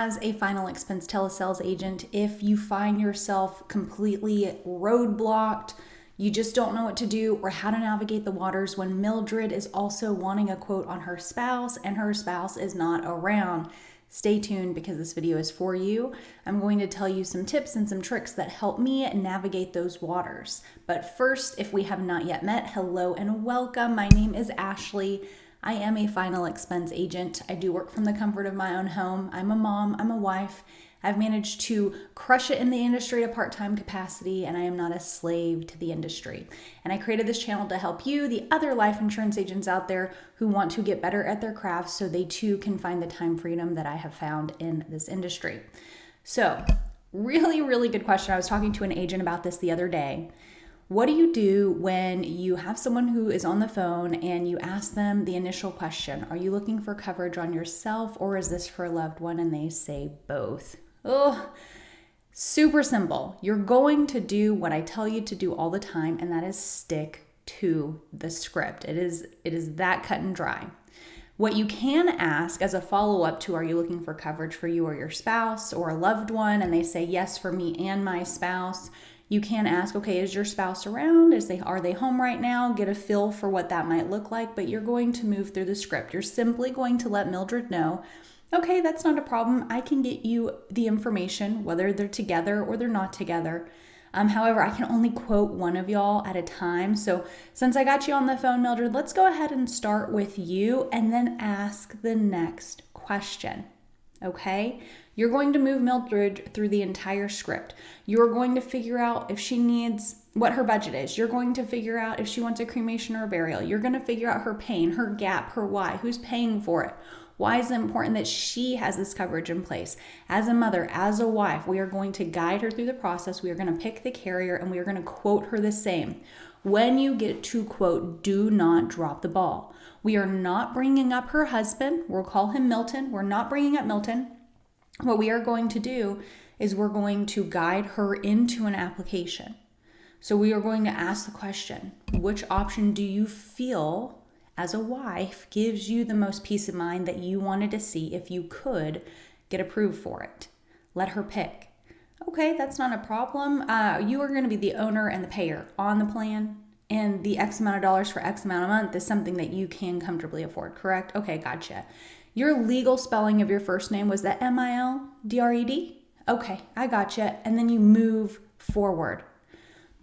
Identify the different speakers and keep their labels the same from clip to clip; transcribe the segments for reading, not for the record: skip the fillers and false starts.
Speaker 1: As a final expense telesales agent, if you find yourself completely roadblocked, you just don't know what to do or how to navigate the waters when Mildred is also wanting a quote on her spouse and her spouse is not around, stay tuned because this video is for you. I'm going to tell you some tips and some tricks that help me navigate those waters. But first, if we have not yet met, hello and welcome. My name is Ashley. I am a final expense agent. I do work from the comfort of my own home. I'm a mom, I'm a wife. I've managed to crush it in the industry at part-time capacity, and I am not a slave to the industry. And I created this channel to help you, the other life insurance agents out there who want to get better at their craft so they too can find the time freedom that I have found in this industry. So, really good question. I was talking to an agent about this the other day. What do you do when you have someone who is on the phone and you ask them the initial question? Are you looking for coverage on yourself or is this for a loved one? And they say both. Oh, super simple. You're going to do what I tell you to do all the time, and that is stick to the script. It is that cut and dry. What you can ask as a follow-up to, are you looking for coverage for you or your spouse or a loved one? And they say yes for me and my spouse. You can ask, okay, is your spouse around? Are they home right now? Get a feel for what that might look like, but you're going to move through the script. You're simply going to let Mildred know, okay, that's not a problem. I can get you the information, whether they're together or they're not together. However, I can only quote one of y'all at a time. So since I got you on the phone, Mildred, let's go ahead and start with you and then ask the next question. Okay? You're going to move Mildred through the entire script. You're going to figure out if she needs, what her budget is. You're going to figure out if she wants a cremation or a burial. You're going to figure out her pain, her gap, her why, who's paying for it. Why is it important that she has this coverage in place? As a mother, as a wife, we are going to guide her through the process. We are going to pick the carrier and we are going to quote her the same. When you get to quote, do not drop the ball. We are not bringing up her husband. We'll call him Milton. We're not bringing up Milton. What we are going to do is we're going to guide her into an application. So we are going to ask the question, which option do you feel as a wife gives you the most peace of mind that you wanted to see if you could get approved for it? Let her pick. Okay, that's not a problem. You are going to be the owner and the payer on the plan, and the X amount of dollars for X amount a month is something that you can comfortably afford, correct? Okay, gotcha. Your legal spelling of your first name, was that M-I-L-D-R-E-D? Okay, I gotcha. And then you move forward.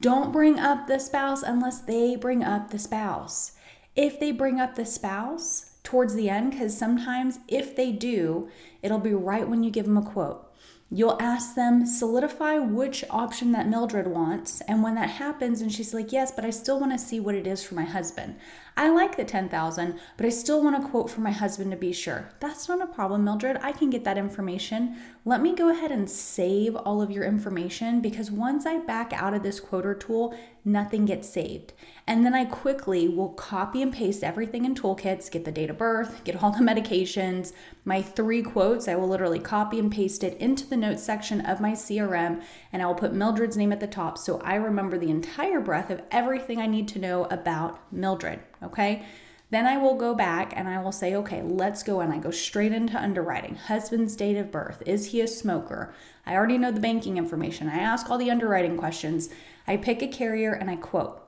Speaker 1: Don't bring up the spouse unless they bring up the spouse. If they bring up the spouse towards the end, because sometimes if they do, it'll be right when you give them a quote. You'll ask them, solidify which option that Mildred wants. And when that happens and she's like, yes, but I still want to see what it is for my husband. I like the $10,000, but I still want a quote for my husband to be sure. That's not a problem, Mildred. I can get that information. Let me go ahead and save all of your information, because once I back out of this quoter tool, nothing gets saved. And then I quickly will copy and paste everything in toolkits, get the date of birth, get all the medications, my 3 quotes. I will literally copy and paste it into the notes section of my CRM, and I will put Mildred's name at the top so I remember the entire breadth of everything I need to know about Mildred, okay? Then I will go back and I will say, okay, let's go. And I go straight into underwriting. Husband's date of birth. Is he a smoker? I already know the banking information. I ask all the underwriting questions. I pick a carrier and I quote.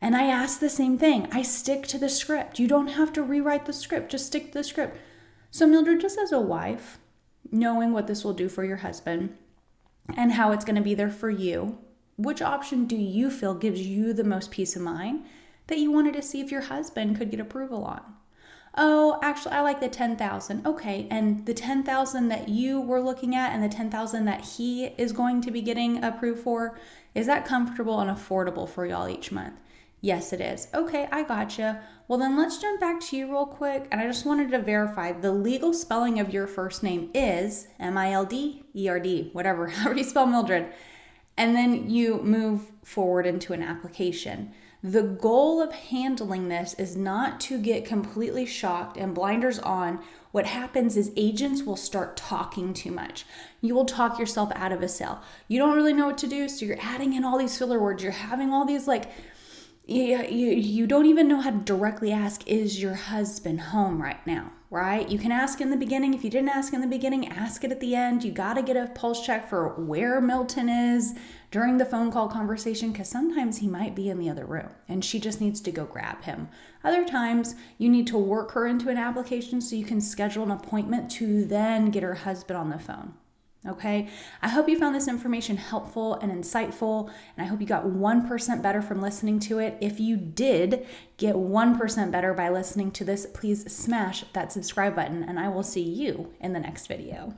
Speaker 1: And I ask the same thing. I stick to the script. You don't have to rewrite the script. Just stick to the script. So Mildred, just as a wife, knowing what this will do for your husband and how it's going to be there for you, which option do you feel gives you the most peace of mind that you wanted to see if your husband could get approval on? Oh, actually, I like the $10,000. Okay, and the $10,000 that you were looking at and the $10,000 that he is going to be getting approved for, is that comfortable and affordable for y'all each month? Yes, it is. Okay, I gotcha. Well, then let's jump back to you real quick. And I just wanted to verify the legal spelling of your first name is M-I-L-D-E-R-D, whatever, however you spell Mildred. And then you move forward into an application. The goal of handling this is not to get completely shocked and blinders on. What happens is agents will start talking too much. You will talk yourself out of a sale. You don't really know what to do, so you're adding in all these filler words. You're having all these you don't even know how to directly ask, is your husband home right now? right? You can ask in the beginning. If you didn't ask in the beginning, ask it at the end. You got to get a pulse check for where Milton is during the phone call conversation, because sometimes he might be in the other room and she just needs to go grab him. Other times you need to work her into an application so you can schedule an appointment to then get her husband on the phone. Okay, I hope you found this information helpful and insightful, and I hope you got 1% better from listening to it. If you did get 1% better by listening to this, please smash that subscribe button, and I will see you in the next video.